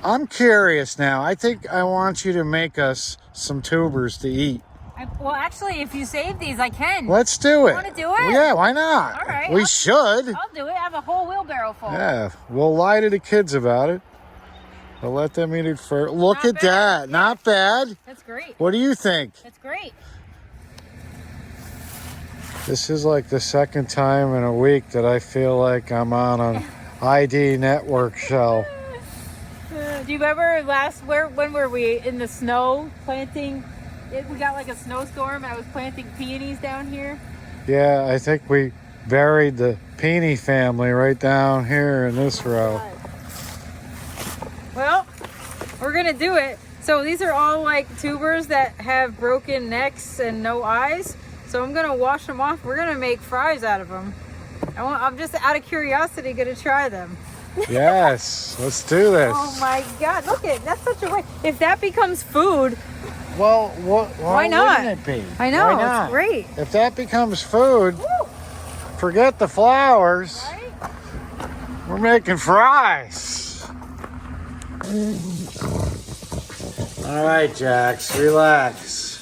I'm curious now. I think I want you to make us some tubers to eat. Well, actually, if you save these, I can. Let's do it. You want to do it? Yeah, why not? All right. We should. I'll do it. I have a whole wheelbarrow full. Yeah, we'll lie to the kids about it. We'll let them eat it first. Look at that. Yeah. Not bad. That's great. What do you think? That's great. This is like the second time in a week that I feel like I'm on an ID network show. Do you remember when were we in the snow planting? We got like a snowstorm. I was planting peonies down here. Yeah, I think we buried the peony family right down here in this row. Well, we're gonna do it. So these are all like tubers that have broken necks and no eyes. So I'm gonna wash them off. We're gonna make fries out of them. I'm just out of curiosity gonna try them. Yes, let's do this. Oh my God, look at that's such a way. If that becomes food, well, why not? Wouldn't it be? I know, it's great. If that becomes food, forget the flowers. Right? We're making fries. All right, Jax, relax.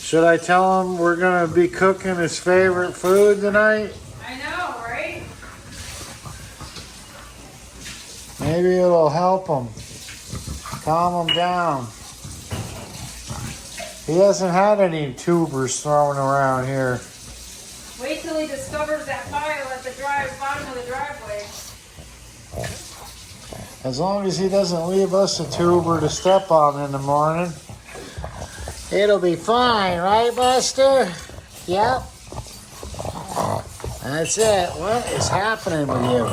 Should I tell him we're gonna be cooking his favorite food tonight? I know, right? Maybe it'll help him, calm him down. He hasn't had any tubers thrown around here. Wait till he discovers that pile at the bottom of the driveway. As long as he doesn't leave us a tuber to step on in the morning, it'll be fine, right, Buster? Yep. That's it. What is happening with you?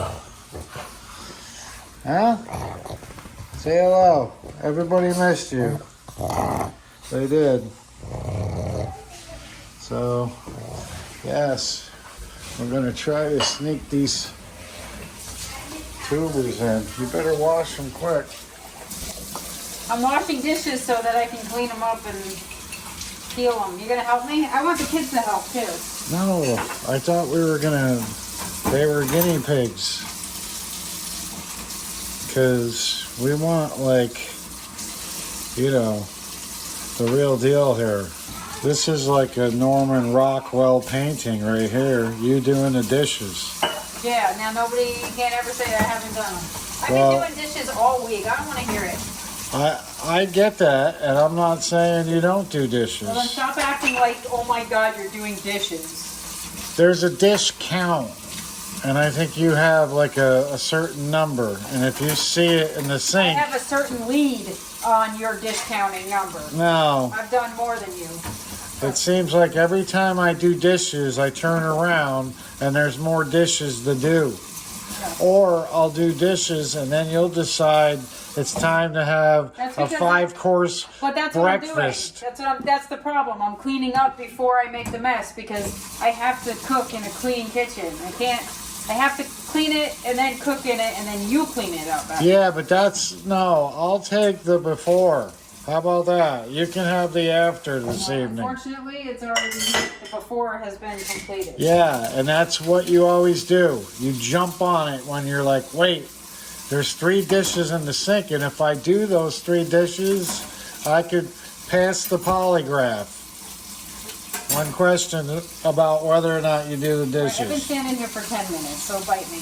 Huh? Say hello. Everybody missed you. They did. So, yes, we're going to try to sneak these tubers in. You better wash them quick. I'm washing dishes so that I can clean them up and peel them. You gonna help me? I want the kids to help too. No, I thought they were guinea pigs. Because we want, like, you know, the real deal here. This is like a Norman Rockwell painting right here. You doing the dishes. Yeah, now nobody can't ever say I haven't done them. I've been doing dishes all week. I don't want to hear it. I get that, and I'm not saying you don't do dishes. Well, then stop acting like, oh my God, you're doing dishes. There's a dish count, and I think you have like a certain number, and if you see it in the sink... I have a certain lead on your dish counting number. No. I've done more than you. It seems like every time I do dishes, I turn around, and there's more dishes to do. Yeah. Or I'll do dishes, and then you'll decide... It's time to have a 5-course breakfast. That's the problem. I'm cleaning up before I make the mess because I have to cook in a clean kitchen. I have to clean it and then cook in it and then you clean it up after. Yeah, but I'll take the before. How about that? You can have the after this evening. Unfortunately, the before has been completed. Yeah, and that's what you always do. You jump on it when you're like, wait. There's 3 dishes in the sink, and if I do those 3 dishes, I could pass the polygraph. One question about whether or not you do the dishes. I've been standing here for 10 minutes, so bite me.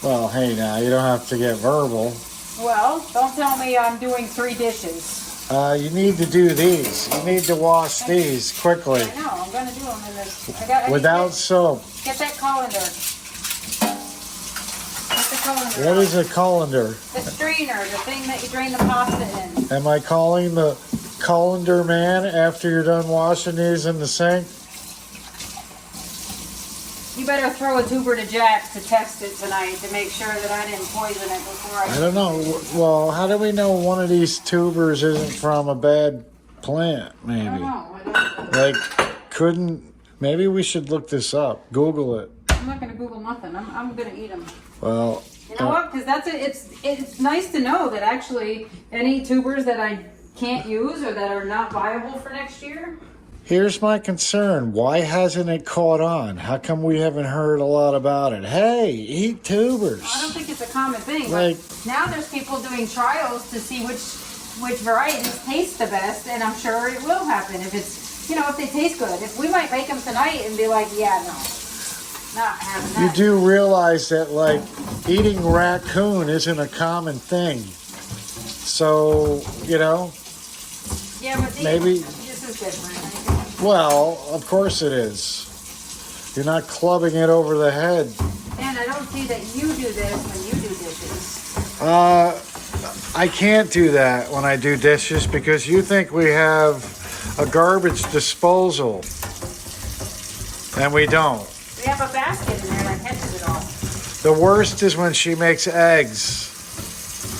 Well, hey now, you don't have to get verbal. Well, don't tell me I'm doing 3 dishes. You need to do these. You need to wash these quickly. I know, I'm going to do them in this. Without soap. Get that colander. What is a colander? The strainer, the thing that you drain the pasta in. Am I calling the colander man after you're done washing these in the sink? You better throw a tuber to Jax to test it tonight to make sure that I didn't poison it before I don't know. Well, how do we know one of these tubers isn't from a bad plant, maybe? I don't know. Maybe we should look this up. Google it. I'm not going to Google nothing. I'm going to eat them. Well, you know what? Because it's nice to know that actually any tubers that I can't use or that are not viable for next year, Here's my concern. Why hasn't it caught on? How come we haven't heard a lot about it? Hey, eat tubers. I don't think it's a common thing. Like, but now there's people doing trials to see which varieties taste the best, and I'm sure it will happen if it's, you know, if they taste good. If we might make them tonight and be like, yeah, no, not having that. you do realize that, like, eating raccoon isn't a common thing. So, you know, Yeah, but maybe. this is different. Well, of course it is. You're not clubbing it over the head. And I don't see that you do this when you do dishes. I can't do that when I do dishes because you think we have a garbage disposal. And we don't. We have a basket in there that catches it all. The worst is when she makes eggs.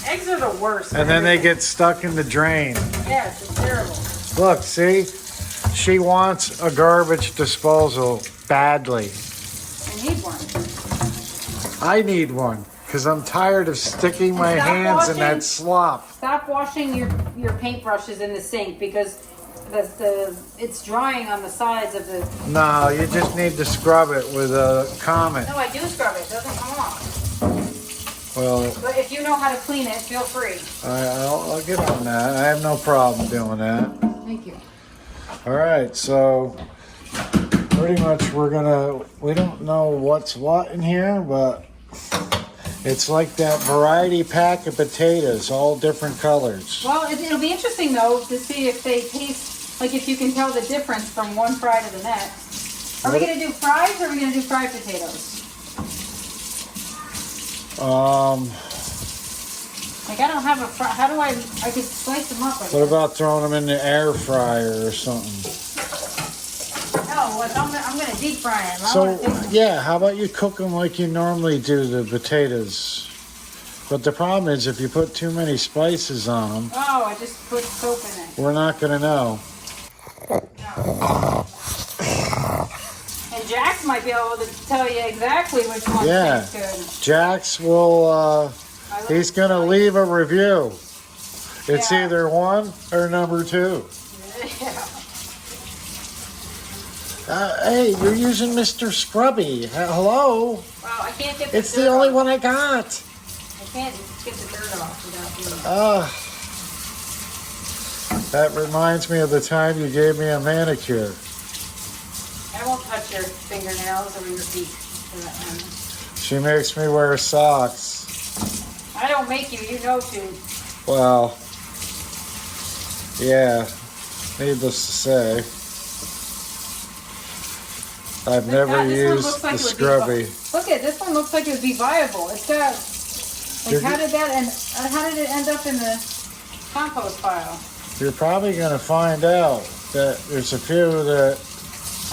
Eggs are the worst. And then they get stuck in the drain. Yes, it's terrible. Look, see? She wants a garbage disposal badly. I need one. I need one because I'm tired of sticking my stop hands in that washing. slop. Stop washing your paintbrushes in the sink because it's drying on the sides of the... No, you just need to scrub it with a Comet. No, I do scrub it. It doesn't come off. Well, But if you know how to clean it, feel free. I'll get on that. I have no problem doing that. Thank you. All right, so pretty much we don't know what's what in here, but it's like that variety pack of potatoes, all different colors. Well, it'll be interesting, though, to see if they taste, like if you can tell the difference from one fry to the next. Are we going to do fries or are we going to do fried potatoes? Like, I don't have a fry. How do I could slice them up. What about throwing them in the air fryer or something? No, I'm going to deep fry them. So, yeah, how about you cook them like you normally do the potatoes? But the problem is if you put too many spices on them, Oh, I just put soap in it. we're not going to know. No. And Jax might be able to tell you exactly which one Yeah. tastes good. Jax will, he's going to leave a review. It's Yeah. either 1 or number 2. Yeah. Hey, you're using Mr. Scrubby. Hello? Well, I can't get It's the only one I got. I can't get the dirt off without doing it. That reminds me of the time you gave me a manicure. I won't touch your fingernails or your feet for that matter. She makes me wear socks. I don't make you, you know to. Well, yeah, needless to say. I've never This one used looks like the it would be Scrubby. Look at this one. Looks like it would be viable. It's got. Like, how did it end up in the compost pile? You're probably going to find out that there's a few that...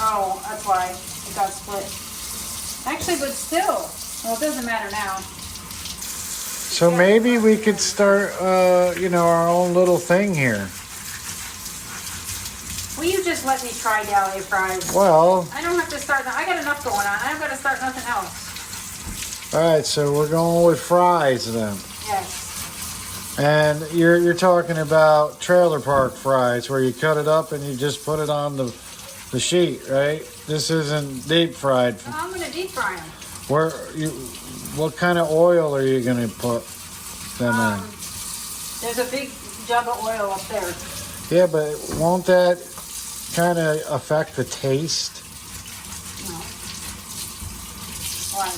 Oh, that's why it got split. Actually, but still. Well, it doesn't matter now. So maybe we could start, our own little thing here. Will you just let me try Dahlia fries? Well, I don't have to start. I got enough going on. I don't got to start nothing else. all right, so we're going with fries then. Yes. And you're talking about trailer park fries where you cut it up and you just put it on the sheet, right? This isn't deep fried. Well, I'm going to deep fry them. What kind of oil are you going to put them in? There's a big jug of oil up there. Yeah, but won't that kind of affect the taste? No. Why?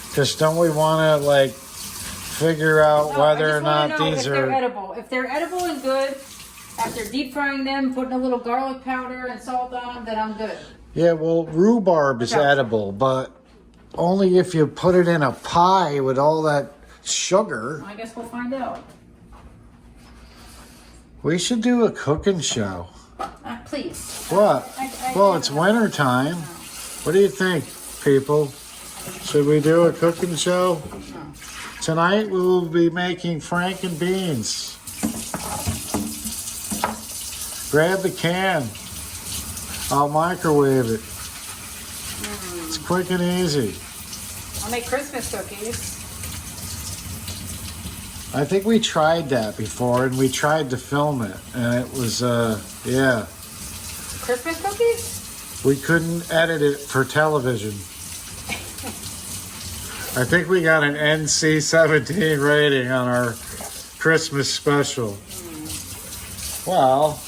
Because don't we want to figure out whether or not these They're are... edible. If they're edible and good, after deep frying them, putting a little garlic powder and salt on them, then I'm good. Yeah, well, rhubarb is edible, but only if you put it in a pie with all that sugar. I guess we'll find out. We should do a cooking show. Please. What? Well, it's winter time. What do you think, people? Should we do a cooking show? Tonight we will be making franken beans. Grab the can. I'll microwave it. It's quick and easy. I'll make Christmas cookies. I think we tried that before, and we tried to film it, and it was, yeah. Christmas cookies? We couldn't edit it for television. I think we got an NC-17 rating on our Christmas special. Well,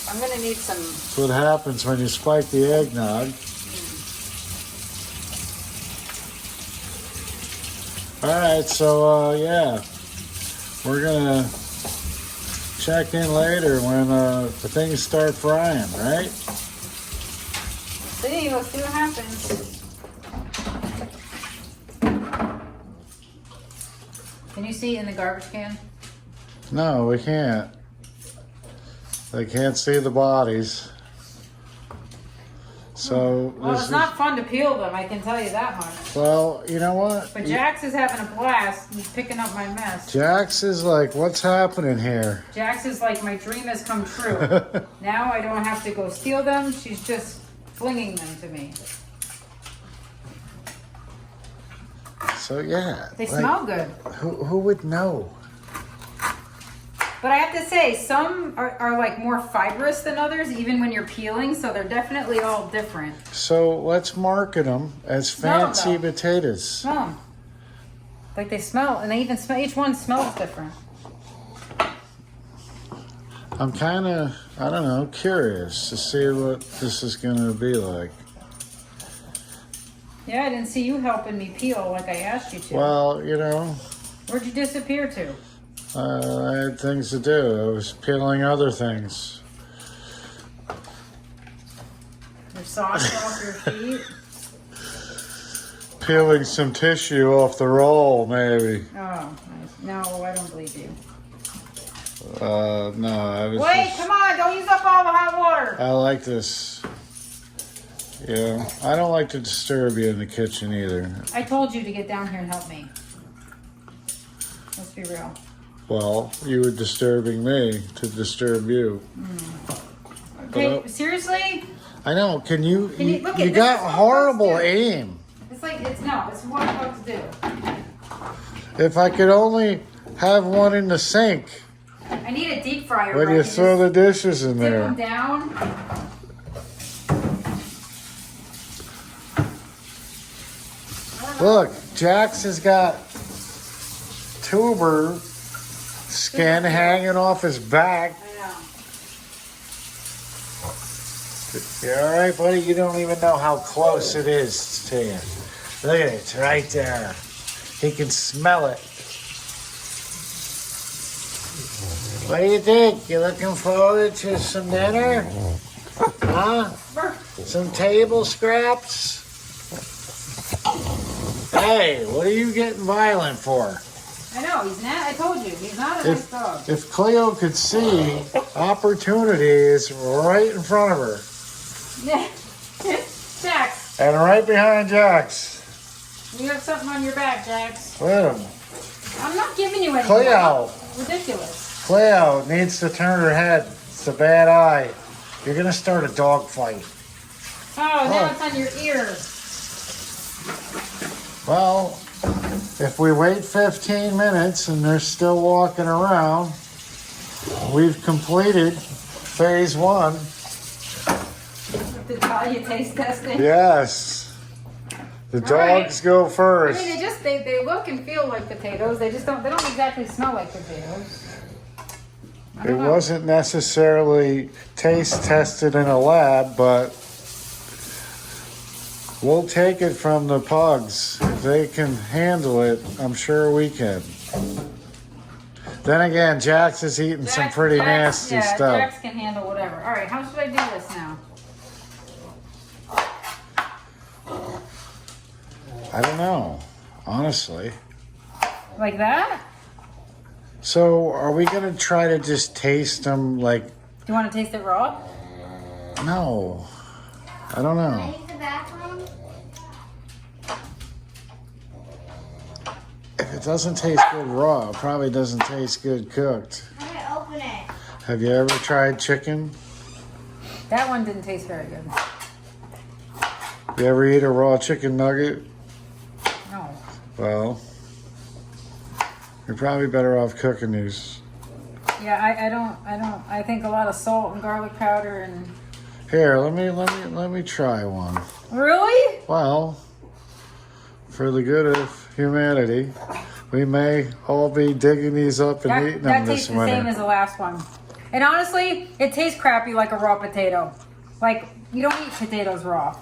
I'm gonna need some. that's what happens when you spike the eggnog. All right, so yeah, we're gonna check in later when the things start frying, right? Let's see what happens. Can you see in the garbage can? No, we can't. They can't see the bodies. So Well, it's not fun to peel them, I can tell you that much. Well, you know what? But Jax is having a blast. He's picking up my mess. Jax is like, what's happening here? Jax is like, my dream has come true. Now I don't have to go steal them. She's just flinging them to me. So yeah. They smell good. Who would know? But I have to say, some are like more fibrous than others, even when you're peeling. So they're definitely all different. So let's market them as Smell 'em, fancy though. potatoes. Smell them. Like they smell, and they even smell. Each one smells different. I'm kind of, I don't know, curious to see what this is going to be like. Yeah, I didn't see you helping me peel like I asked you to. Well, you know, Where'd you disappear to? I had things to do. I was peeling other things. Your socks off your feet? Peeling some tissue off the roll, maybe. Oh, nice. No, I don't believe you. No, I was Wait, just, come on, don't use up all the hot water. I like this. Yeah, I don't like to disturb you in the kitchen either. I told you to get down here and help me. Let's be real. Well, you were disturbing me to disturb you. Okay, seriously? I know. Can you? Can you- look at You this got is what horrible bugs do. aim. It's like, it's what bugs do. If I could only have one in the sink I need a deep fryer. when where I you can throw just the dishes in dip them there. down. Look, Jax has got tuber skin hanging off his back. I know. You all right, buddy? You don't even know how close it is to you. Look at it, it's right there. He can smell it. What do you think? You looking forward to some dinner? Huh? Some table scraps? Hey, what are you getting violent for? I know, he's not, I told you, he's not a nice dog. If Cleo could see, opportunity is right in front of her. Jax, And right behind Jax. you have something on your back, Jax. Look at him. I'm not giving you anything. Cleo. Ridiculous. Cleo needs to turn her head. It's a bad eye. You're going to start a dog fight. Oh, now it's on your ear. Well, if we wait 15 minutes and they're still walking around, we've completed phase 1. The Dahlia taste testing. Yes. The dogs go I first. mean, they look and feel like potatoes. They don't exactly smell like potatoes. I It don't know. wasn't necessarily taste tested in a lab, but we'll take it from the pugs. If they can handle it, I'm sure we can. Then again, Jax is eating some pretty nasty stuff. Jax can handle whatever. All right, how should I do this now? I don't know, honestly. Like that? So, are we gonna try to just taste them like? You want to taste it raw? No, I don't Can I know. use the bathroom? If it doesn't taste good raw, it probably doesn't taste good cooked. I'm gonna open it. Have you ever tried chicken? That one didn't taste very good. You ever eat a raw chicken nugget? No. Well, you're probably better off cooking these. Yeah, I think a lot of salt and garlic powder and. Here, let me try one. Really? Well, for the good of humanity, we may all be digging these up and eating them this tastes the winter. same as the last one. And honestly, it tastes crappy like a raw potato. Like, you don't eat potatoes raw.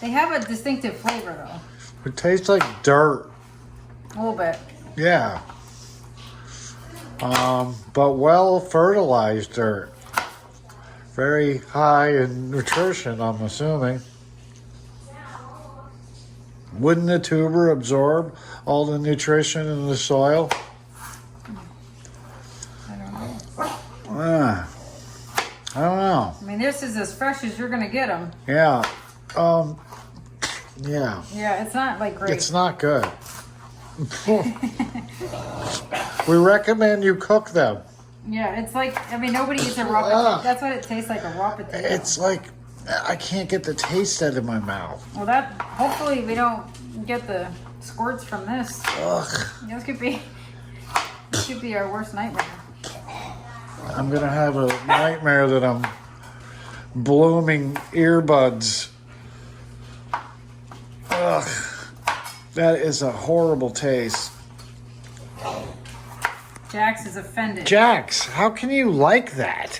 They have a distinctive flavor though. It tastes like dirt. A little bit. Yeah. But well fertilized dirt. Very high in nutrition, I'm assuming. Wouldn't the tuber absorb all the nutrition in the soil? I don't know. I don't know. I mean, this is as fresh as you're gonna get them. Yeah. Yeah. Yeah, it's not like great. It's not good. We recommend you cook them. Yeah, it's like, I mean, nobody eats a raw potato. That's what it tastes like, a raw potato. It's like, I can't get the taste out of my mouth. Well, hopefully we don't get the squirts from this. Ugh. This could be our worst nightmare. I'm going to have a nightmare that I'm blooming earbuds. Ugh. That is a horrible taste. Jax is offended. Jax, how can you like that?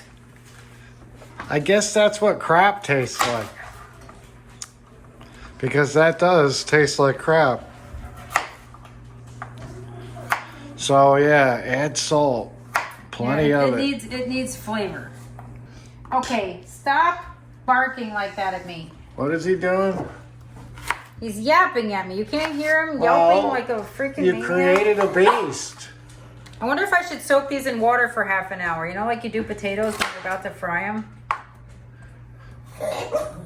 I guess that's what crap tastes like. Because that does taste like crap. So yeah, add salt. Plenty of it. It needs flavor. Okay, stop barking like that at me. What is he doing? He's yapping at me. You can't hear him yelping like a freaking You maniac. created a beast. I wonder if I should soak these in water for half an hour. You know, like you do potatoes when you're about to fry them.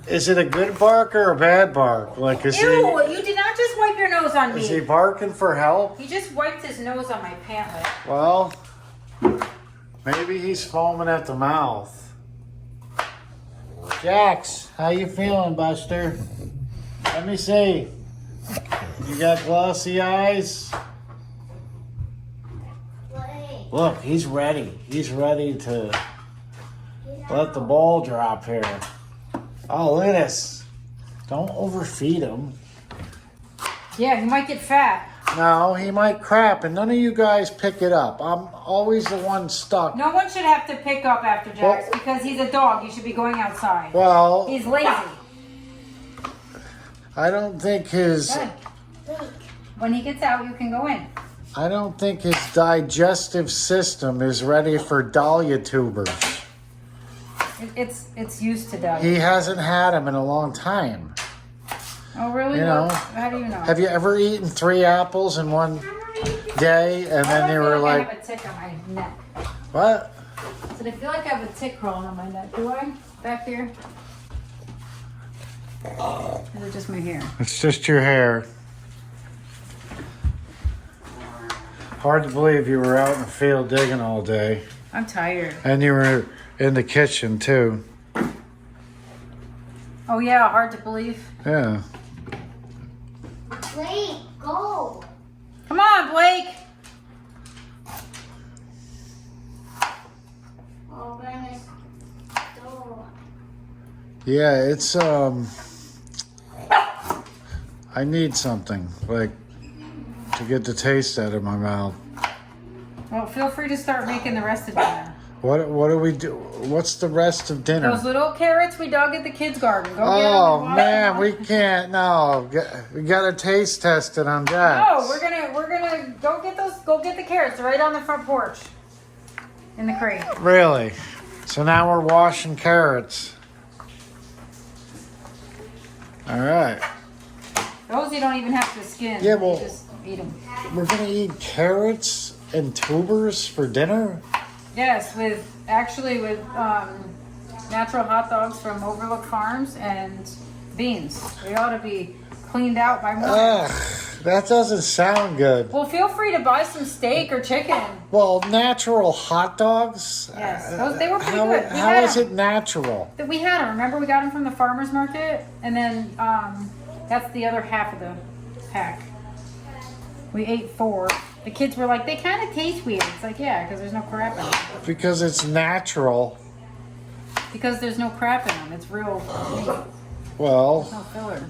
Is it a good bark or a bad bark? Like, is Ew! You did not just wipe your nose on me. Is he barking for help? He just wiped his nose on my pantlet. Well, maybe he's foaming at the mouth. Jax, how you feeling, Buster? Let me see. You got glossy eyes? Look, he's ready. He's ready to let the ball drop here. Oh, look at this. Don't overfeed him. Yeah, he might get fat. No, he might crap, and none of you guys pick it up. I'm always the one stuck. No one should have to pick up after Jax because he's a dog. You should be going outside. Well, He's lazy. I don't think his... Good. When he gets out, you can go in. I don't think his digestive system is ready for Dahlia tubers. It's used to Dahlia. He hasn't had them in a long time. Oh, really? You know. How do you know? Have you ever eaten 3 apples in one day and then you were like... I have a tick on my neck. What? So I feel like I have a tick crawling on my neck. Do I? Back here? Or is it just my hair? It's just your hair. Hard to believe you were out in the field digging all day. I'm tired. And you were in the kitchen too. Oh yeah, hard to believe. Yeah. Blake, go. Come on, Blake. Open this door. Yeah, it's I need something like to get the taste out of my mouth. Well, feel free to start making the rest of dinner. What do we do? What's the rest of dinner? Those little carrots we dug at the kids' garden. Go get them. Oh and man, wash we can't. No, we got to taste test it on Jax. No, we're gonna go get those. Go get the carrots. They're right on the front porch. In the crate. Really? So now we're washing carrots. All right. Those you don't even have to skin. Yeah, well- You just eat them. We're gonna eat carrots and tubers for dinner. Yes, with natural hot dogs from Overlook Farms and beans. They ought to be cleaned out by morning. Ugh, that doesn't sound good. Well, feel free to buy some steak or chicken. Well, natural hot dogs. Yes, they were pretty How, good. how is it natural? We had them. Remember, we got them from the farmer's market, and then that's the other half of the pack. We ate 4. The kids were like, they kind of taste weird. It's like, yeah, because there's no crap in them. Because it's natural. Because there's no crap in them. It's real meat. Well, No filler.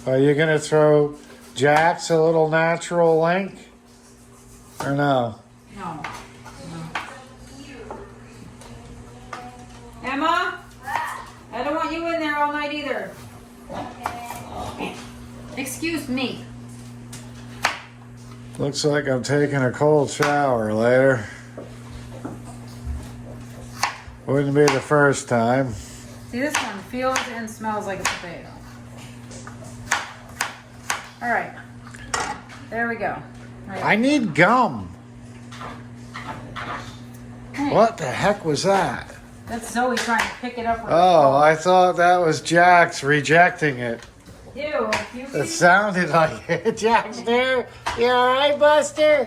are you going to throw Jax a little natural link? Or no? No. Emma? I don't want you in there all night either. Excuse me. Looks like I'm taking a cold shower later. Wouldn't be the first time. See, this one feels and smells like a potato. All right. There we go. All right. I need gum. Hey, What the heck was that? that's Zoe trying to pick it up. With Oh, I thought that was Jax rejecting it. Ew. It sounded like it. Jax there? You alright, Buster?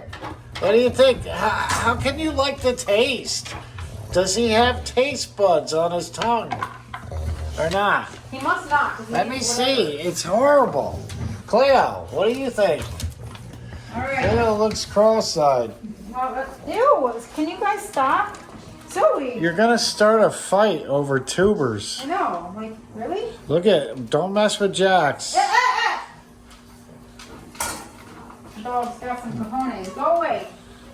What do you think? How can you like the taste? Does he have taste buds on his tongue? Or not? He must not. 'cause he Let me eats see. whatever. It's horrible. Cleo, what do you think? All right. Cleo looks cross-eyed. Ew. Can you guys stop? Zoe. You're gonna start a fight over tubers. I know. I'm like, really? Look at, don't mess with Jax. Dog's got some cojones. Go away.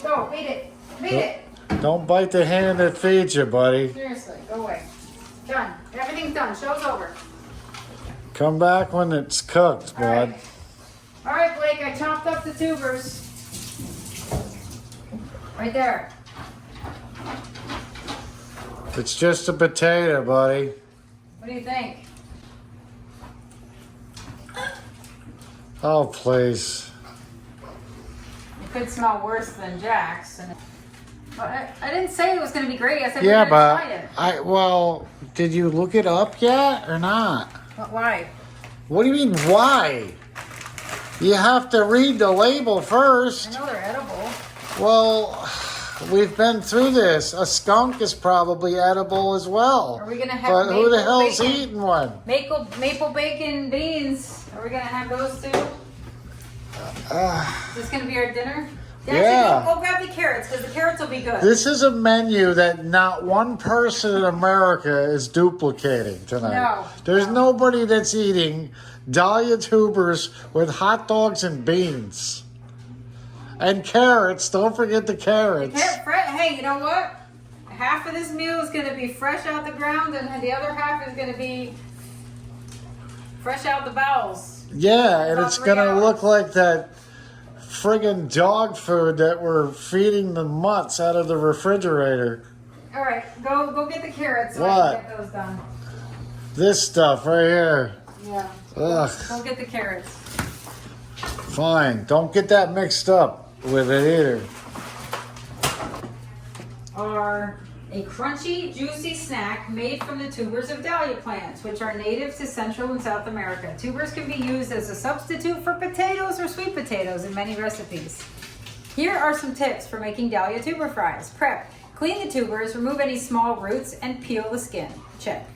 Go. Beat it. Beat it. Don't bite the hand that feeds you, buddy. Seriously. Go away. Done. Everything's done. Show's over. Come back when it's cooked, All right. bud. All right, Blake. I chopped up the tubers. Right there. It's just a potato, buddy. What do you think? Oh, please. It could smell worse than Jack's. But I didn't say it was going to be great. I said Yeah, we're going to but try it. well, did you look it up yet or not? But why? What do you mean, why? You have to read the label I first. know they're edible. Well, we've been through this. A skunk is probably edible as well. Are we going to have But who the maple hell's bacon? eating one? Maple bacon beans. Are we going to have those too? Is this going to be our dinner? Yeah. Go grab the carrots because the carrots will be good. This is a menu that not one person in America is duplicating tonight. No. There's nobody that's eating Dahlia tubers with hot dogs and beans. And carrots. Don't forget the carrots. Hey, you know what? Half of this meal is going to be fresh out the ground and the other half is going to be fresh out the bowels. Yeah, and About it's 3 going to hours. look like that friggin' dog food that we're feeding the mutts out of the refrigerator. All right, go get the carrots so I What? can get those done. This stuff right here. Yeah. Ugh. Go get the carrots. Fine. Don't get that mixed up with it either. Are a crunchy, juicy snack made from the tubers of dahlia plants, which are native to Central and South America. Tubers can be used as a substitute for potatoes or sweet potatoes in many recipes. Here are some tips for making dahlia tuber fries. Prep. Clean the tubers, remove any small roots, and peel the skin. Check.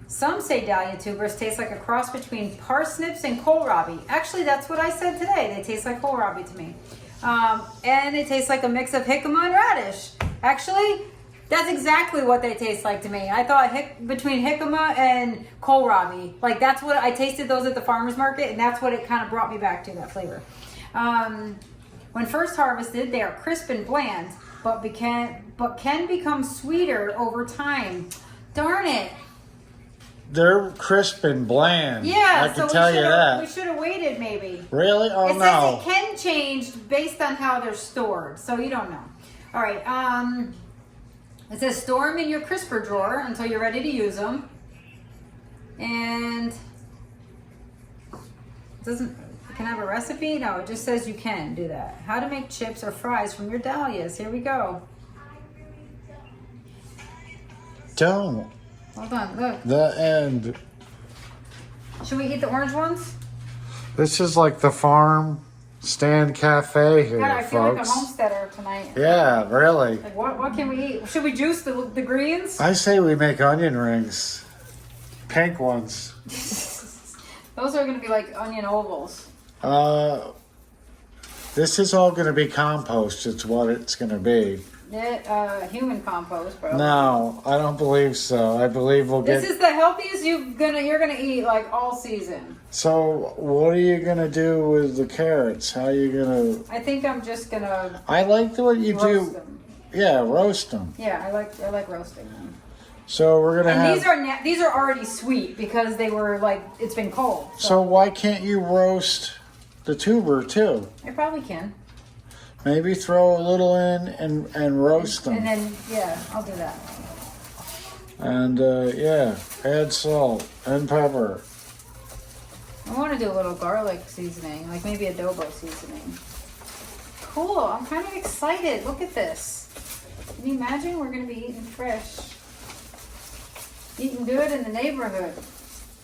Some say dahlia tubers taste like a cross between parsnips and kohlrabi. Actually, that's what I said today. They taste like kohlrabi to me. And they taste like a mix of jicama and radish. Actually, that's exactly what they taste like to me. I thought between jicama and kohlrabi. Like, that's what I tasted those at the farmer's market, and that's what it kind of brought me back to, that flavor. When first harvested, they are crisp and bland, but can become sweeter over time. Darn it. They're crisp and bland. Yeah, I can tell you we that. should have waited maybe. Really? Oh, It no. says it can change based on how they're stored, so you don't know. All right. It says store them in your crisper drawer until you're ready to use them. And it doesn't. You can have a recipe? No, it just says you can do that. How to make chips or fries from your dahlias. Here we go. Don't. Hold on, look. The end. Should we eat the orange ones? This is like the farm stand cafe here, God, I feel like a folks. homesteader tonight. Yeah, really. Like what can we eat? Should we juice the greens? I say we make onion rings. Pink ones. Those are gonna be like onion ovals. This is all going to be compost. It's what it's going to be. Human compost, bro. No, I don't believe so. I believe we'll get... This is the healthiest you're gonna eat like all season. So, what are you going to do with the carrots? How are you going to... I think I'm just gonna I like the way you roast do... them. Yeah, roast them. Yeah, I like roasting them. So we're gonna have. These are already sweet because they were like it's been cold. So why can't you roast the tuber too? I probably can. Maybe throw a little in and roast them. And then yeah, I'll do that. And yeah, add salt and pepper. I want to do a little garlic seasoning, like maybe adobo seasoning. Cool. I'm kind of excited. Look at this. Can you imagine we're gonna be eating fresh? Eating good in the neighborhood.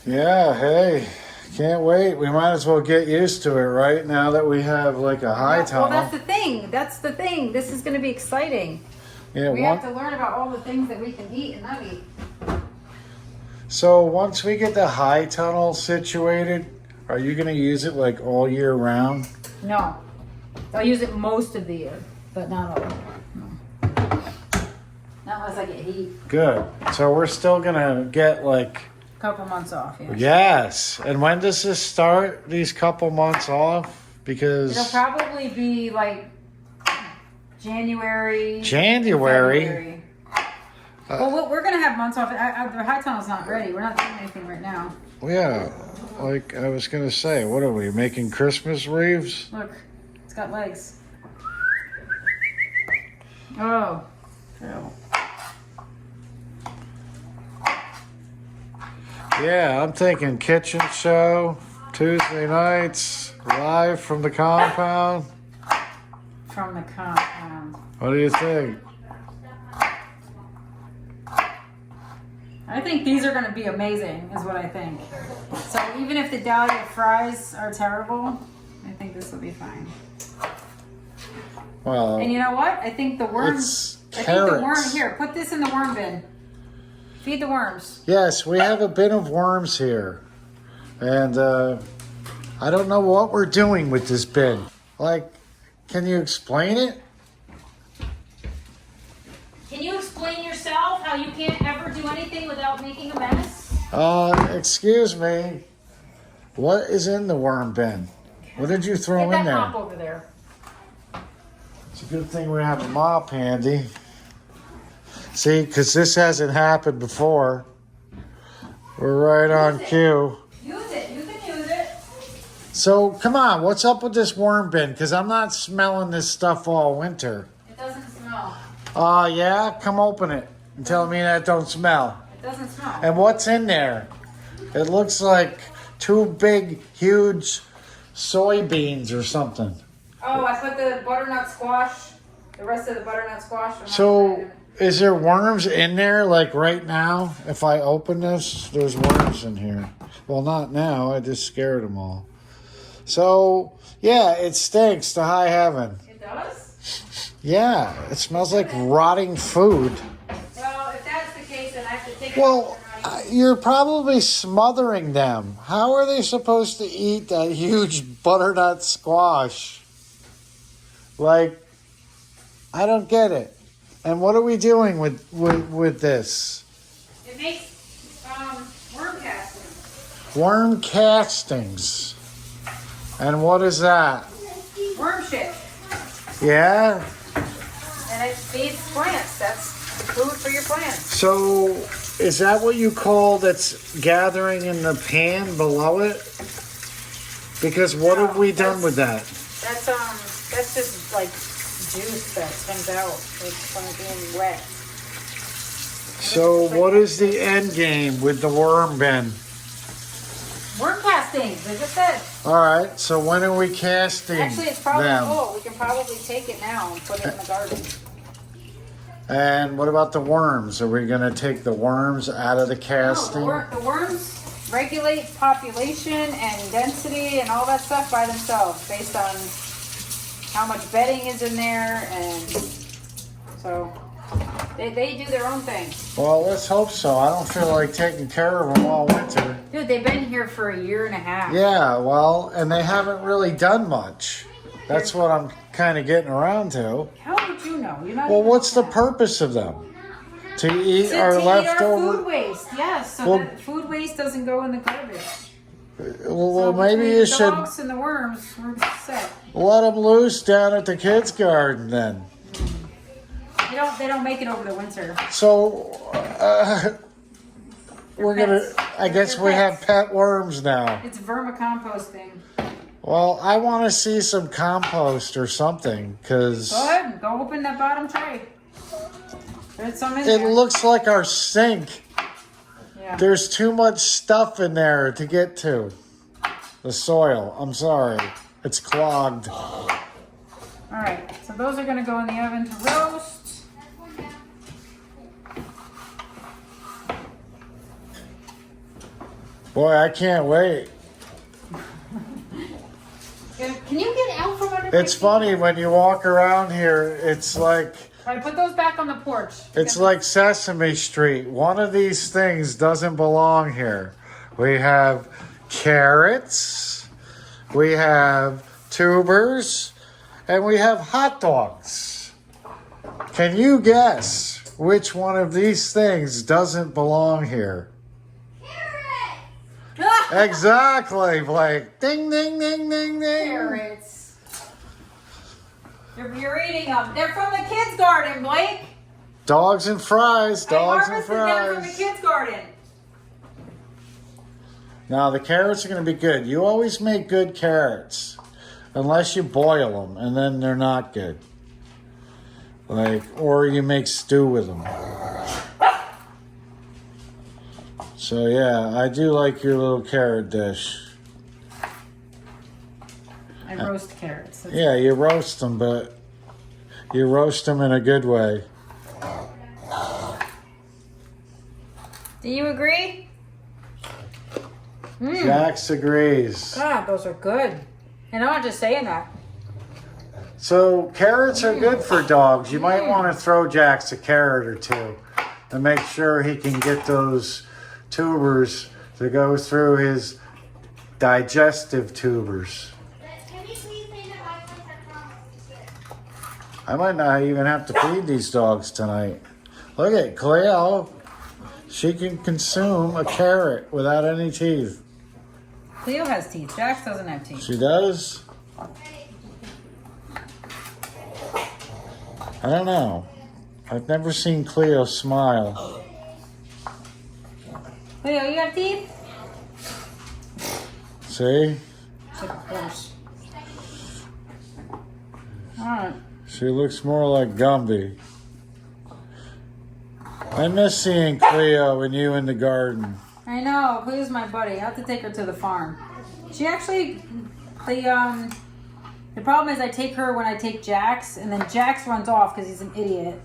Yeah, hey, can't wait. We might as well get used to it, right? Now that we have like a high tunnel. Well, that's the thing. That's the thing. This is going to be exciting. Yeah, we have to learn about all the things that we can eat and not eat. So once we get the high tunnel situated, are you going to use it like all year round? No. I'll use it most of the year, but not all. No. Not unless I get heat. Good. So we're still going to get like... A couple months off, yeah. Yes. And when does this start, these couple months off? Because... It'll probably be like January. January? Well, we're going to have months off. The high tunnel's not ready. We're not doing anything right now. Yeah. Like I was going to say, what are we, making Christmas wreaths? Look, it's got legs. Oh. Ew. Yeah, I'm thinking kitchen show, Tuesday nights, live from the compound. From the compound. What do you think? I think these are going to be amazing, is what I think. So even if the Dahlia fries are terrible, I think this will be fine. Well, And you know what? I think the worms. it's I think the worm carrots. here. Put this in the worm bin. Feed the worms. Yes, we have a bin of worms here. And I don't know what we're doing with this bin. Like, can you explain it? Can you explain yourself how you can't ever do anything without making a mess? Excuse me. What is in the worm bin? What did you throw Get in that there? mop over there. It's a good thing we have a mop handy. See, because this hasn't happened before. We're right on cue. Use it. You can use it. So, come on, what's up with this worm bin? Because I'm not smelling this stuff all winter. It doesn't smell. Yeah? Come open it and tell me that don't smell. It doesn't smell. And what's in there? It looks like two big, huge soybeans or something. Oh, I put the butternut squash, the rest of the butternut squash. So, is there worms in there, like right now? If I open this, there's worms in here. Well, not now. I just scared them all. So, yeah, it stinks to high heaven. It does? Yeah, it smells like rotting food. Well, if that's the case, then I have to take Well, it out. you're probably smothering them. How are they supposed to eat that huge butternut squash? Like, I don't get it. And what are we doing with this? It makes worm castings. Worm castings. And what is that? Worm shit. Yeah? And it feeds plants. That's food for your plants. So, is that what you call that's gathering in the pan below it? Because what have we done with that? That's just like juice that comes out from it being wet. So, what is the end game with the worm bin? Worm castings, I just said. All right, so when are we casting Actually, it's probably them? full. We can probably take it now and put it in the garden. And what about the worms? Are we going to take the worms out of the casting? No, the worms regulate population and density and all that stuff by themselves based on how much bedding is in there, and so they do their own thing. Well, let's hope so. I don't feel like taking care of them all winter. Dude, they've been here for a year and a half. Yeah, well, and they haven't really done much. That's what I'm kind of getting around to. How would you know? You're not Well, even what's the looking at it. purpose of them? To eat To our eat our leftover. food waste, yes. So Well- that food waste doesn't go in the garbage. Well, So maybe between you the should dogs and the worms, we're set. let them loose down at the kids' garden then. They don't make it over the winter. So we're gonna. Pets. I guess They're we have pets. pet worms now. It's vermicomposting. Well, I want to see some compost or something because Go ahead, go open that bottom tray. There's some in it there. looks like our sink. Yeah. There's too much stuff in there to get to. The soil. I'm sorry. It's clogged. All right, so those are gonna go in the oven to roast. Boy, I can't wait. Can you get out from under? It's funny when you walk around here, it's like All right, put those back on the porch. it's like Sesame Street. One of these things doesn't belong here. We have carrots, we have tubers, and we have hot dogs. Can you guess which one of these things doesn't belong here? Exactly, Blake. Ding, ding, ding, ding, ding. Carrots. You're eating them. They're from the kids' garden, Blake. Dogs and fries, dogs I and harvested them from the fries. kids' garden. Now, the carrots are going to be good. You always make good carrots, unless you boil them, and then they're not good. Or you make stew with them. So, yeah, I do like your little carrot dish. I roast carrots. That's- Yeah, you roast them, but you roast them in a good way. Do you agree? Jax agrees. God, those are good. And I'm not just saying that. So, carrots are good for dogs. You might want to throw Jax a carrot or two to make sure he can get those tubers to go through his digestive tubers. Can you please say that I want to I might not even have to feed these dogs tonight. Look at Cleo. She can consume a carrot without any teeth. Cleo has teeth. Jax doesn't have teeth. She does? I don't know. I've never seen Cleo smile. Cleo, you have teeth? See? She's like a horse. Alright. She looks more like Gumby. I miss seeing Cleo and you in the garden. I know. Cleo's my buddy. I have to take her to the farm. She actually, the problem is I take her when I take Jax, and then Jax runs off because he's an idiot.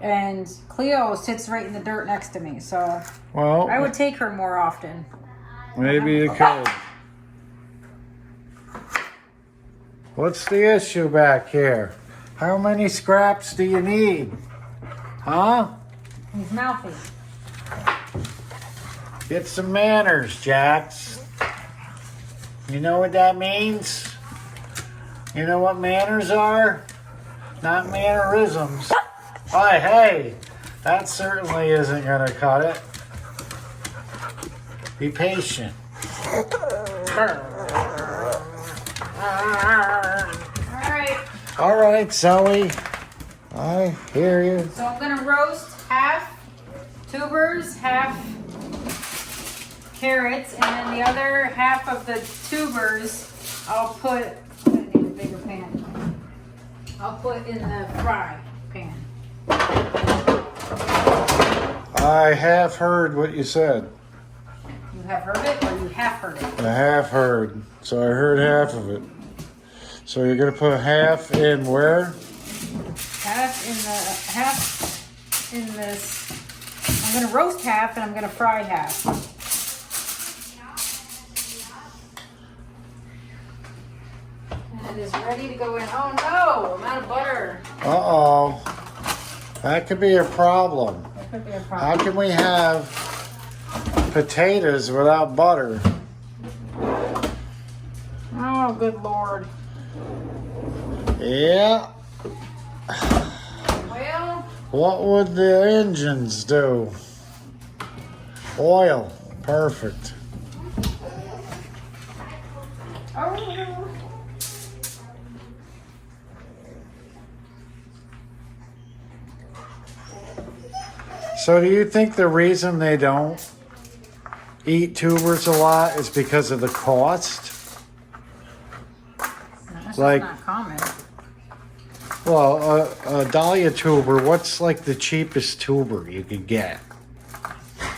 And Cleo sits right in the dirt next to me, so Well, I would take her more often. maybe you could. What's the issue back here? How many scraps do you need? Huh? He's mouthy. Get some manners, Jax. You know what that means? You know what manners are? Not mannerisms. Hi, hey, that certainly isn't gonna cut it. Be patient. Alright, All right, Zoe. I hear you. so I'm gonna roast half tubers, half carrots, and then the other half of the tubers I'll put, I'm gonna need a bigger pan. I'll put in the fry pan. I have heard what you said. You have heard it or you have heard it? I have heard. So I heard half of it. So you're gonna put half in where? Half in this. I'm gonna roast half and I'm gonna fry half. And it is ready to go in. Oh no, I'm out of butter. Uh-oh. That could be a problem. That could be a How problem. can we have potatoes without butter? Oh, good lord. Yeah. Well, What would the engines do? Oil. Perfect. oh. So do you think the reason they don't eat tubers a lot is because of the cost? That's Like- just not common. Well, a Dahlia tuber, what's like the cheapest tuber you could get? I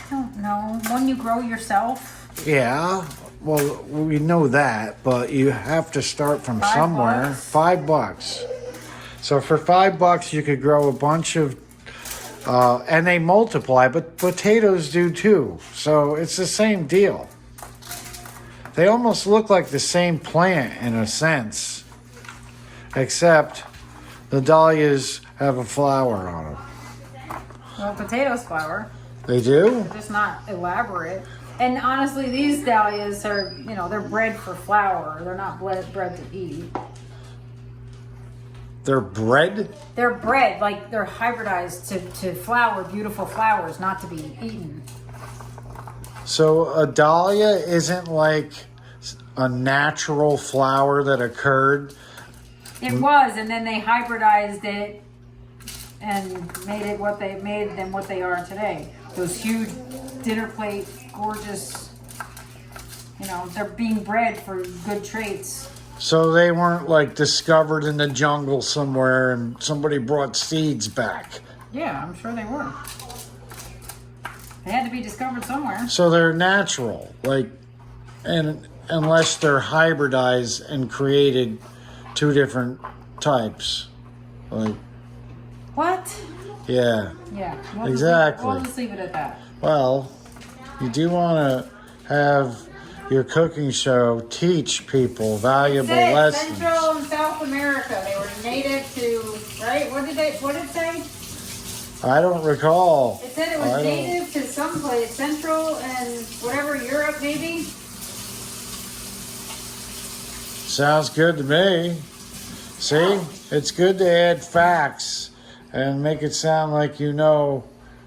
don't know. One you grow yourself. Yeah, well, we know that, but you have to start from $5? somewhere. $5. So for $5, you could grow a bunch of, and they multiply, but potatoes do too. So it's the same deal. They almost look like the same plant in a sense, except the dahlias have a flower on them. Well, potatoes flower. They do? They're just not elaborate. And honestly, these dahlias are, you know, they're bred for flower. They're not bred to eat. They're bred? They're bred, like they're hybridized to flower beautiful flowers, not to be eaten. So a dahlia isn't like a natural flower that occurred. It was, and then they hybridized it and made them what they are today. Those huge dinner plate, gorgeous, you know, they're being bred for good traits. So they weren't like discovered in the jungle somewhere and somebody brought seeds back. Yeah, I'm sure they were. They had to be discovered somewhere. So they're natural, like, and unless they're hybridized and created two different types, like, What? yeah. Yeah. Exactly. We'll just leave it at that. Well, you do want to have your cooking show teach people valuable lessons. Central and South America. They were native to, right? What did it say? I don't recall. It said it was native to some place, Central and whatever, Europe maybe? Sounds good to me. See, it's good to add facts and make it sound like you know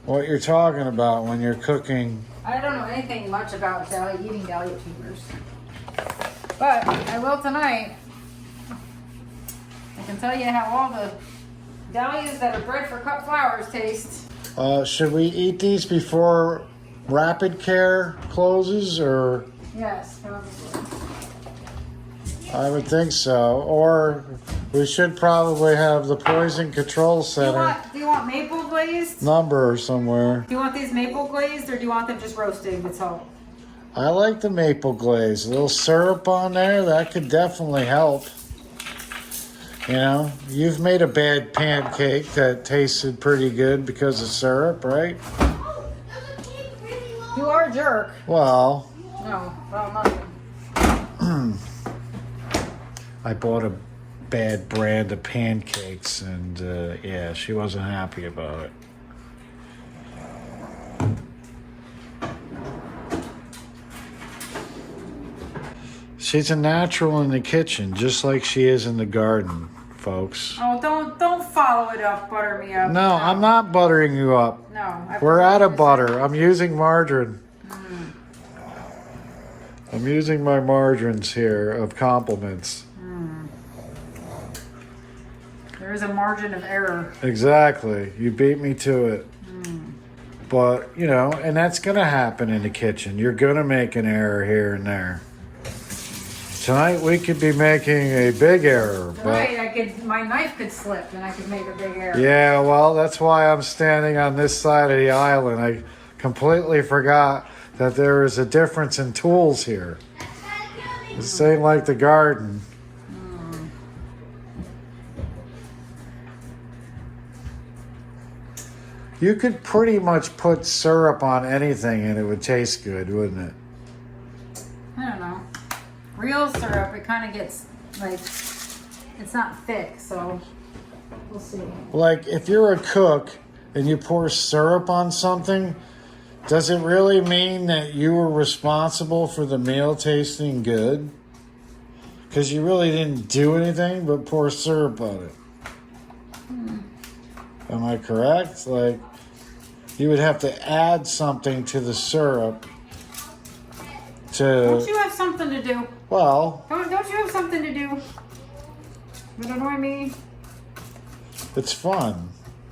what you're talking about when you're cooking. I don't know anything much about eating dahlia tubers. But I will tonight. I can tell you how all the dahlias that are bred for cut flowers taste. Should we eat these before Rapid Care closes, or? Yes, probably. I would think so. Or we should probably have the Poison Control Center Do you want maple glazed? number somewhere. Do you want these maple glazed or do you want them just roasted with salt? I like the maple glaze. A little syrup on there, that could definitely help. You know, you've made a bad pancake that tasted pretty good because of syrup, right? You are a jerk. Well, No, well, nothing. I bought a bad brand of pancakes and yeah, she wasn't happy about it. She's a natural in the kitchen, just like she is in the garden, folks. Oh, don't follow it up, butter me up. No, I'm not buttering you up. No. We're out of butter. I'm using margarine. I'm using my margarines here of compliments. There is a margin of error. Exactly. You beat me to it. But, you know, and that's going to happen in the kitchen. You're going to make an error here and there. Tonight we could be making a big error. But Right, my knife could slip and I could make a big error. yeah, well, that's why I'm standing on this side of the island. I completely forgot that there is a difference in tools here. This ain't like the garden. You could pretty much put syrup on anything and it would taste good, wouldn't it? I don't know. Real syrup, it kind of gets, like, it's not thick, so we'll see. Like, if you're a cook and you pour syrup on something, does it really mean that you were responsible for the meal tasting good? Because you really didn't do anything but pour syrup on it. Am I correct? Like, you would have to add something to the syrup Don't to, you have something to do? well, Don't you have something to do? But annoy me? it's fun.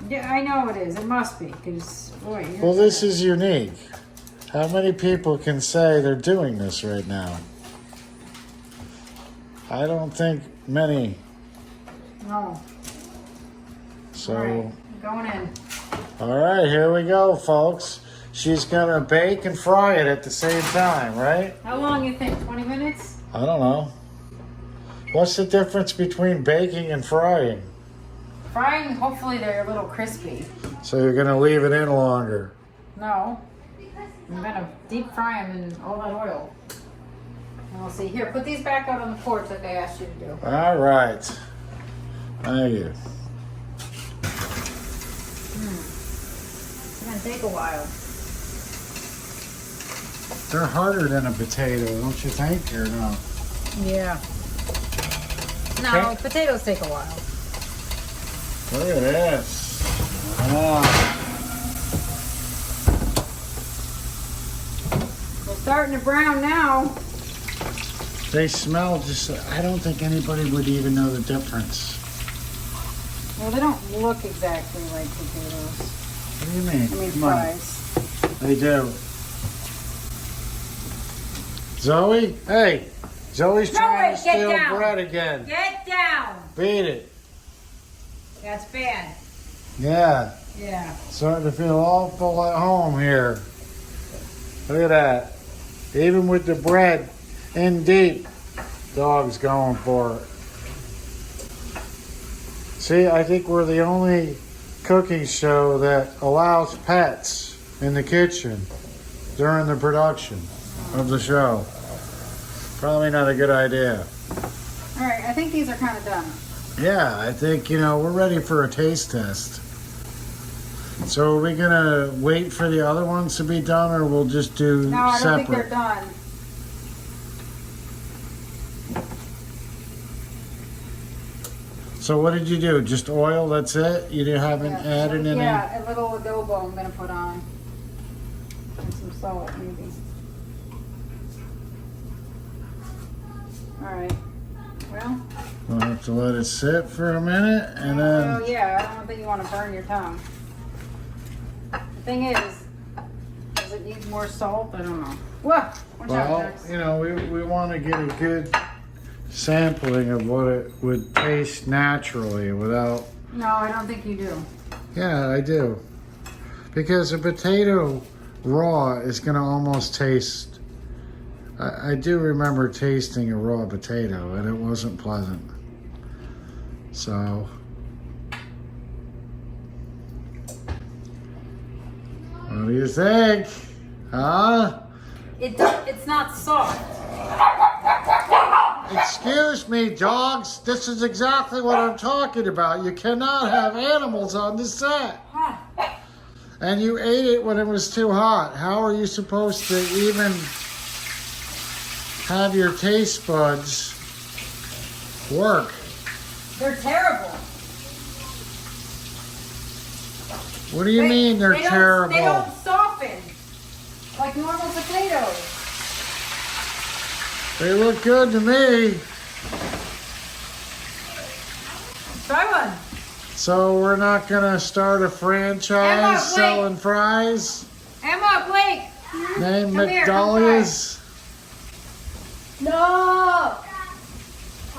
Yeah, I know it is. It must be. Because, boy. Well, this is unique. How many people can say they're doing this right now? I don't think many. No. So, All right. Going in. all right, here we go, folks. She's gonna bake and fry it at the same time, right? How long you think? 20 minutes? I don't know. What's the difference between baking and frying? Frying, hopefully they're a little crispy. So you're gonna leave it in longer. No. I'm gonna deep fry them in all that oil. And we'll see. Here, put these back out on the porch like I asked you to do. All right. Thank you. It's gonna take a while. They're harder than a potato, don't you think, or no? Yeah. No, Okay. potatoes take a while. Look at this. Ah. They're starting to brown now. They smell just, I don't think anybody would even know the difference. Well, they don't look exactly like potatoes. What do you mean? I mean Come on. fries. They do. Zoe? Hey! Zoe's trying to get steal down. bread again. Get down. Beat it. That's bad. Yeah. Yeah. Starting to feel awful at home here. Look at that. Even with the bread in deep, dog's going for it. See, I think we're the only cooking show that allows pets in the kitchen during the production of the show. Probably not a good idea. All right, I think these are kind of done. Yeah, I think, we're ready for a taste test. So are we going to wait for the other ones to be done, or we'll just do No, I don't separate? think they're done. So what did you do? Just oil, that's it? You haven't added any? Yeah, a little adobo I'm gonna put on. And some salt maybe. Alright. Well. We'll have to let it sit for a minute, and Oh then... yeah, I don't think you want to burn your tongue. The thing is, does it need more salt? I don't know. Whoa! Watch out, Well, Max. we want to get a good sampling of what it would taste naturally without... No, I don't think you do. Yeah, I do. Because a potato raw is going to almost taste... I do remember tasting a raw potato, and it wasn't pleasant. So... What do you think? Huh? It's not soft. Excuse me, dogs. This is exactly what I'm talking about. You cannot have animals on the set. And you ate it when it was too hot. How are you supposed to even have your taste buds work? They're terrible. What do you mean they're terrible? They don't soften like normal potatoes. They look good to me. Try one. So we're not gonna start a franchise Emma, wait. selling fries Emma, Blake. named Come here, come McDahlia's? No!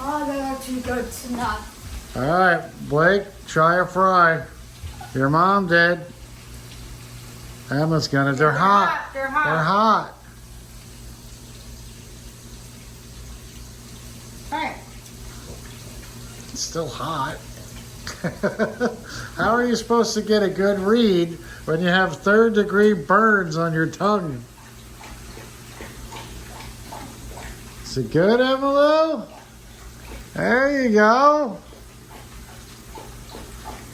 Oh, they're too good to not. All right, Blake, try a fry. Your mom did. Emma's gonna. They're hot. They're hot. They're hot. All right. It's still hot. How are you supposed to get a good read when you have third-degree burns on your tongue? Is it good, Emmalou? There you go.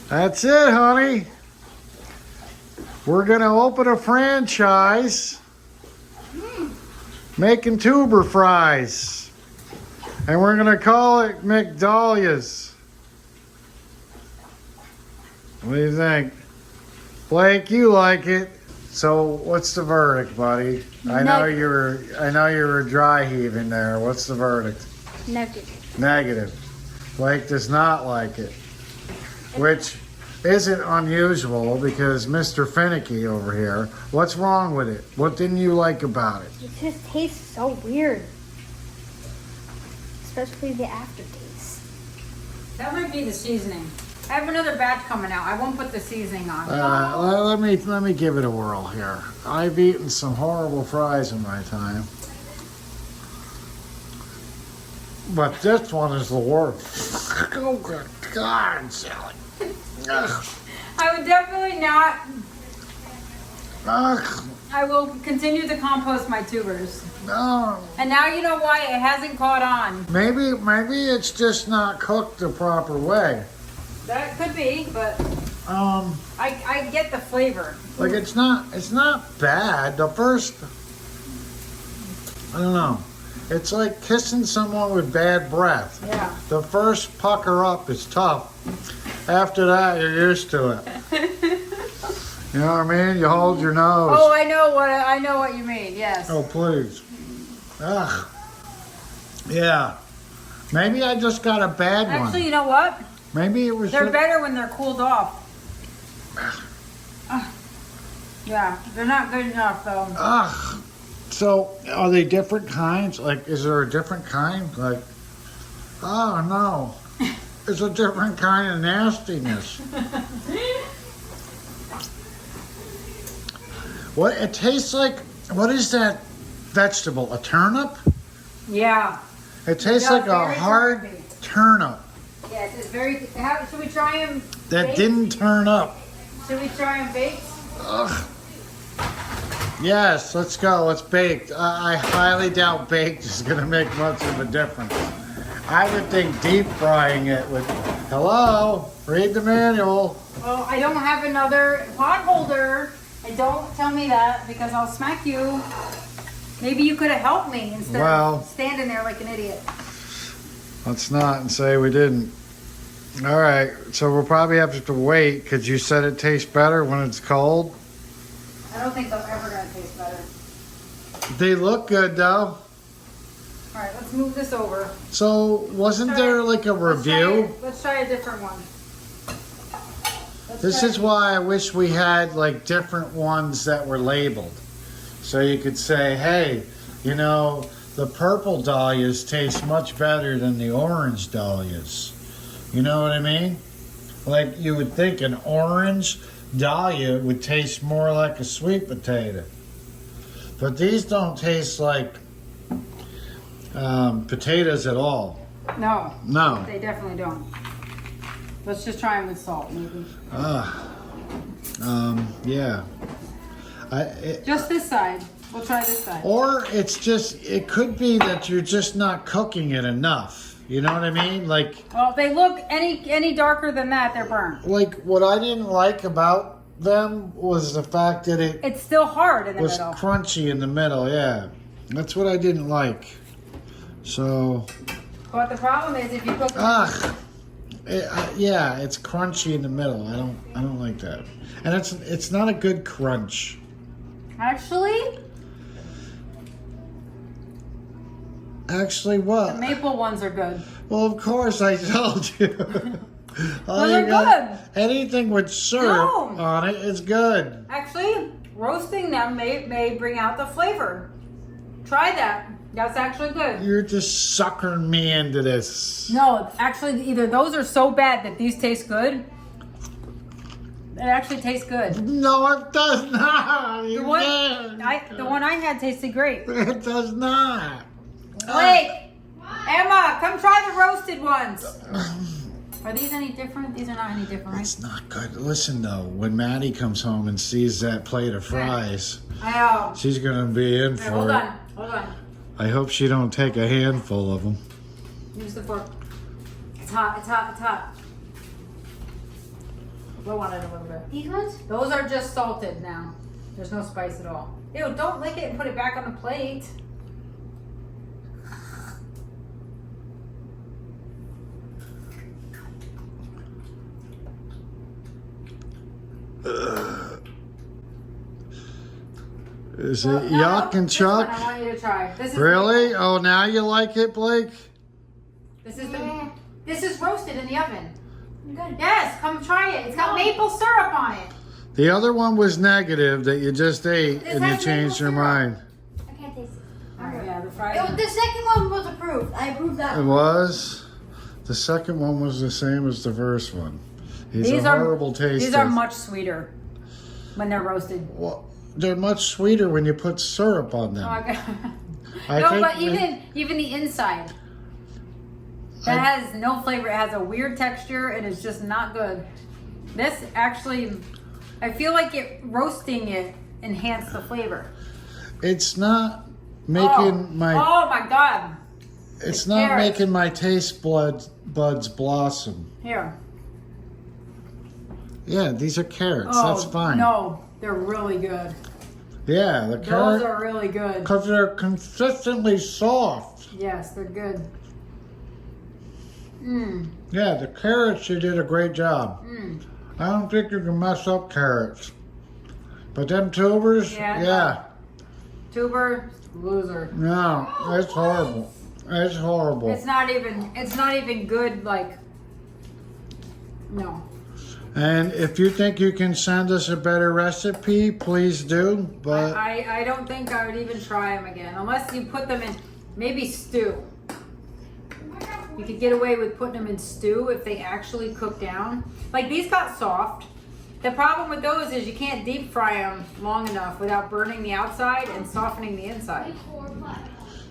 That's it, honey. We're going to open a franchise making tuber fries. And we're gonna call it McDahlia's. What do you think? Blake, you like it. So what's the verdict, buddy? I know you were dry heaving there. What's the verdict? Negative. Negative. Blake does not like it. Which isn't unusual because Mr. Finicky over here, what's wrong with it? What didn't you like about it? It just tastes so weird. Especially the aftertaste. That might be the seasoning. I have another batch coming out. I won't put the seasoning on. Let me give it a whirl here. I've eaten some horrible fries in my time. But this one is the worst. Oh, good God, Sally. Ugh. I would definitely not. Ugh. I will continue to compost my tubers. No. And now you know why it hasn't caught on. Maybe it's just not cooked the proper way. That could be, but I get the flavor. Like it's not bad. The first, I don't know. It's like kissing someone with bad breath. Yeah. The first pucker up is tough. After that, you're used to it. You know what I mean? You hold your nose. Oh, I know what you mean. Yes. Oh, please. Ugh. Yeah. Maybe I just got a bad one. Actually, you know what? Maybe it was. They're better when they're cooled off. Yeah, they're not good enough though. Ugh. So, are they different kinds? Like, is there a different kind? Like, oh no. It's a different kind of nastiness. What it tastes like? What is that vegetable? A turnip? Yeah. It tastes like a hard turnipy. turnip Yes, it's very. Should we try them? that didn't turn up. Should we try them baked? Ugh. Yes, let's go. Let's bake. I highly doubt baked is going to make much of a difference. I would think deep frying it would. Hello, read the manual. Well, I don't have another pot holder. And don't tell me that because I'll smack you. Maybe you could have helped me instead of standing there like an idiot. Let's not and say we didn't. All right, so we'll probably have to wait because you said it tastes better when it's cold. I don't think they're ever going to taste better. They look good though. All right, let's move this over. So wasn't there like a review? Let's try a different one. This is why I wish we had like different ones that were labeled. So you could say, hey, you know, the purple dahlias taste much better than the orange dahlias. You know what I mean? Like you would think an orange dahlia would taste more like a sweet potato. But these don't taste like potatoes at all. No. No. They definitely don't. Let's just try them with salt, maybe. Yeah. Just this side. We'll try this side. Or it's just, it could be that you're just not cooking it enough. You know what I mean? Like, Well, if they look any darker than that, they're burnt. like what I didn't like about them was the fact that it It's still hard in the was middle. crunchy in the middle. Yeah, that's what I didn't like. So, But the problem is if you cook yeah, it's crunchy in the middle. I don't like that, and it's not a good crunch. Actually, Actually, what? the maple ones are good. Well, of course, I told you. Well, they're good. Anything with syrup on it is good. Actually, roasting them may bring out the flavor. Try that. That's actually good. You're just suckering me into this. No, actually, either those are so bad that these taste good. It actually tastes good. No, it does not. The one I had tasted great. It does not. Blake, Emma, come try the roasted ones. Are these any different? These are not any different, right? It's not good. Listen, though, when Maddie comes home and sees that plate of fries, I know. she's going to be in for Hold it. on, hold on. I hope she don't take a handful of them. Use the fork. It's hot, it's hot, it's hot. Blow on it a little bit. These ones? Those are just salted now. There's no spice at all. Ew, don't lick it and put it back on the plate. Is it No, yuck and this one chuck? I want you to try. This is Really? Oh, now you like it, Blake? This is Yeah. this is roasted in the oven. Good. Yes, come try it. It's got maple syrup on it. The other one was negative that you just ate This and you has changed your maple syrup. mind. I can't taste it. All right, yeah, the fries. The second one was approved. I approved that It one. was. The second one was the same as the first one. He's These a are horrible taster. These are much sweeter when they're roasted. Well, they're much sweeter when you put syrup on them. Oh my God. I No, think but we- even the inside. That has no flavor. It has a weird texture. It is just not good. This actually, I feel like roasting it enhanced the flavor. it's not making my Oh my God. it's not carrots. making my taste buds blossom. Here. Yeah, these are carrots. Oh, That's fine. No, they're really good. Yeah, the Those carrot are really good. because they're consistently soft. Yes, they're good. Mmm. Yeah, the carrots, you did a great job. Mmm. I don't think you can mess up carrots. But them tubers, Yeah. yeah. Tuber, loser. No, it's horrible. It's horrible. It's not even good, like, no. And if you think you can send us a better recipe, please do. But I don't think I would even try them again. Unless you put them in, maybe stew. You could get away with putting them in stew if they actually cook down. Like these got soft. The problem with those is you can't deep fry them long enough without burning the outside and softening the inside.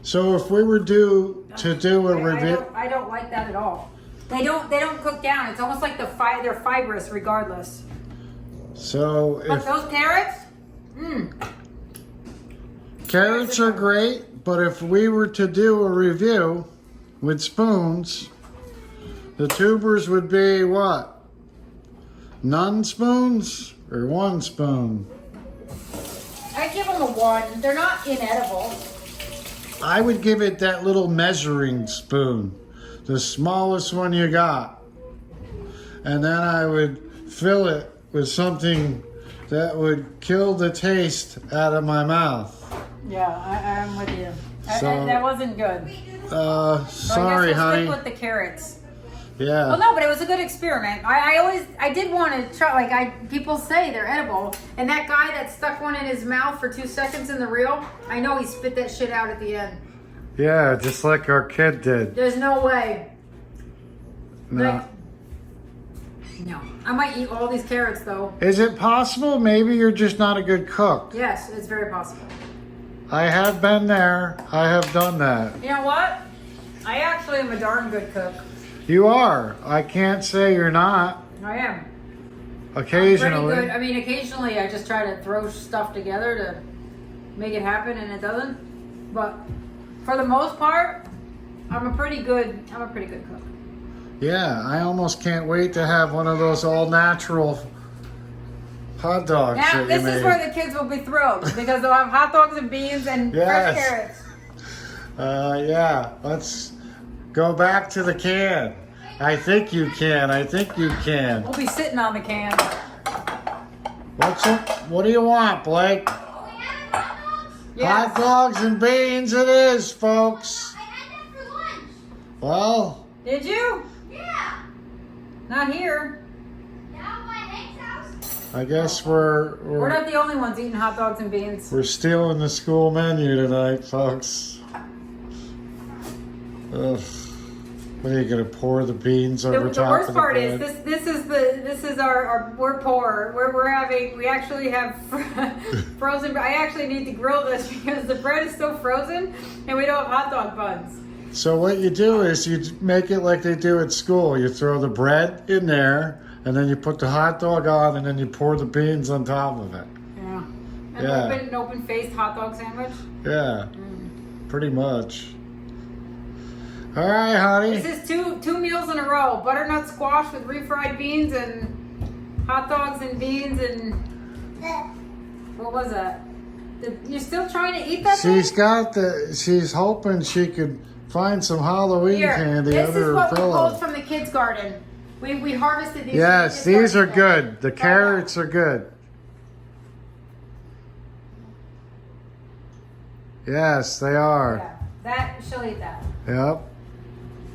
so if we were to do a review, I don't like that at all. They don't cook down. It's almost like they're fibrous regardless. so But if those carrots, carrots are great, but if we were to do a review with spoons, the tubers would be what? None spoons or one spoon? I give them a 1. They're not inedible. I would give it that little measuring spoon, the smallest one you got. And then I would fill it with something that would kill the taste out of my mouth. Yeah, I'm with you. So- That wasn't good. Sorry, so I honey. guess we'll stick with the carrots. Yeah. Well, no, but it was a good experiment. I did want to try. Like people say they're edible, and that guy that stuck one in his mouth for 2 seconds in the reel, I know he spit that shit out at the end. Yeah, just like our kid did. There's no way. No. Like, no, I might eat all these carrots though. Is it possible? Maybe you're just not a good cook. Yes, it's very possible. I have been there. I have done that. You know what? I actually am a darn good cook. You are. I can't say you're not. I am. Occasionally. Pretty good. I mean, occasionally I just try to throw stuff together to make it happen, and it doesn't. But for the most part, I'm a pretty good cook. Yeah, I almost can't wait to have one of those all-natural hot dogs Now, that this you is made. where the kids will be thrilled because they'll have hot dogs and beans and Yes. fresh carrots. Yeah, let's go back to the can. I think you can. I think you can. We'll be sitting on the can. What do you want, Blake? Yes. Hot dogs and beans it is, folks. I had them for lunch. Well, Did you? Yeah. Not here. Down by Hank's house. I guess We're we're not the only ones eating hot dogs and beans. stealing the school menu tonight, folks. Ugh. What are you gonna pour the beans over The top worst of the part bread? is this is our we're poor. We actually have frozen. I actually need to grill this because the bread is still frozen and we don't have hot dog buns. So what you do is you make it like they do at school. You throw the bread in there, and then you put the hot dog on, and then you pour the beans on top of it. Yeah. Yeah. An open-faced hot dog sandwich. Yeah, pretty much. All right, honey. This is two meals in a row: butternut squash with refried beans and hot dogs and beans and what was that? You're still trying to eat that? She's hoping she could find some Halloween Here, candy this under is her what we pillow. pulled from the kids' garden. We harvested these. Yes, so we these just are started good. The them. carrots are good. Yes, they are. Yeah, that she'll eat that. Yep.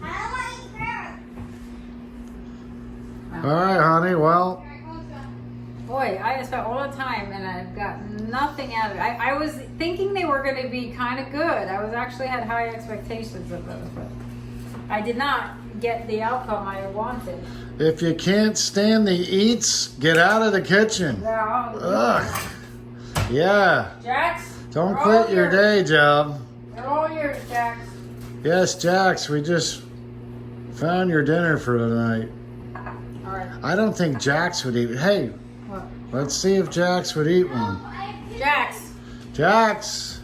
I don't want to eat carrots. All right, honey. Well, Boy, I spent all the time and I've got nothing out of it. I was thinking they were going to be kind of good. I was actually had high expectations of those, but I did not get the outcome I wanted. if you can't stand the eats, get out of the kitchen. They're all Ugh. Yeah. Jax, Don't they're quit all your yours. day job. They're all yours, Jax. Yes, Jax, we just found your dinner for tonight. All right. I don't think Jax would eat. Hey, What? let's see if Jax would eat one. Jax, Jax,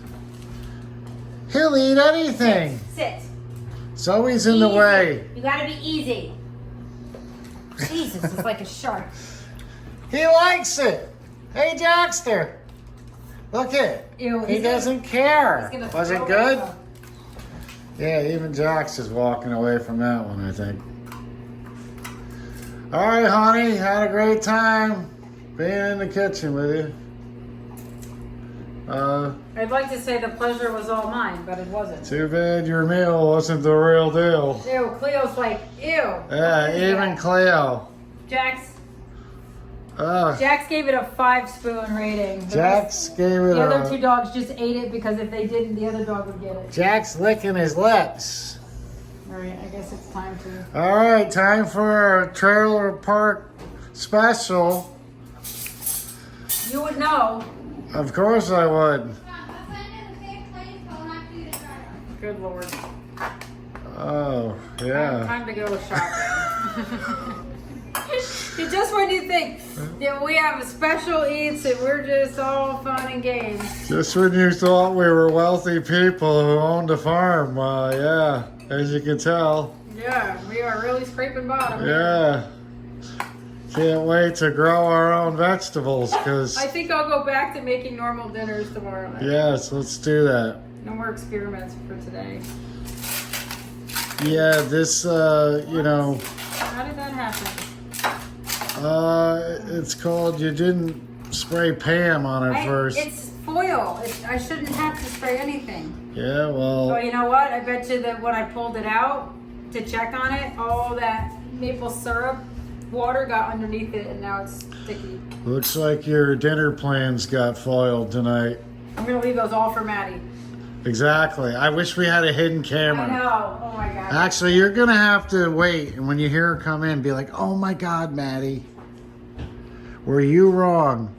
he'll eat anything. sit. It's always in the Easy. way. You gotta be easy. Jesus, it's like a shark. He likes it. Hey, Jackster. Look it. Ew, He he's doesn't care. He's gonna Was it throw good? up. Yeah, even Jax is walking away from that one, I think. All right, honey. Had a great time being in the kitchen with you. I'd like to say the pleasure was all mine, but it wasn't. Too bad your meal wasn't the real deal. Ew, Cleo's like, ew. Yeah, What is even that? Cleo. Jax Ugh. Jax gave it a 5-spoon rating. Jax gave it The other two a... dogs just ate it because if they didn't, the other dog would get it. Jax licking his lips. All right, I guess it's time to. All right, time for our trailer park special. You would know. Of course I would. Good Lord. Oh, yeah. Time to go shopping. Just when you think that we have special eats and we're just all fun and games. Just when you thought we were wealthy people who owned a farm, yeah, as you can tell. Yeah, we are really scraping bottom. Yeah. Can't wait to grow our own vegetables, because... I think I'll go back to making normal dinners tomorrow night. Yes, let's do that. No more experiments for today. Yeah, this, you know, How did that happen? it's called, you didn't spray Pam on it first. It's foil. I shouldn't have to spray anything. Yeah, Oh, well, you know what? I bet you that when I pulled it out to check on it, all that maple syrup water got underneath it and now it's sticky. looks like your dinner plans got foiled tonight. I'm going to leave those all for Maddie. Exactly. I wish we had a hidden I camera. know. Oh my God. Actually, you're going to have to wait, and when you hear her come in, be like, oh my God, Maddie, were you wrong?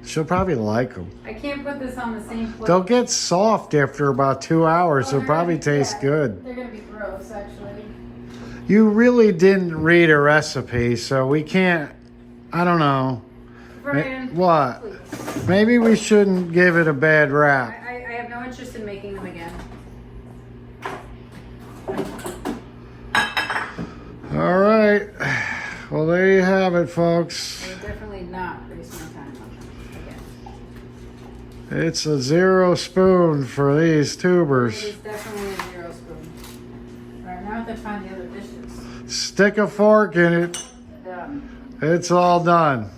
She'll probably like them. I can't put this on the same plate. They'll get soft after about 2 hours. They'll probably taste good. They're going to be gross, actually. You really didn't read a recipe, so we can't, I don't know. Brian, What? please. Maybe we shouldn't give it a bad rap. I have no interest in making them again. All right. Well, there you have it, folks. I would definitely not waste my time on them again. It's a 0 spoon for these It tubers. is definitely a 0 spoon. All right, now I have to find the other dishes. Stick a fork in it. Done. It's all done.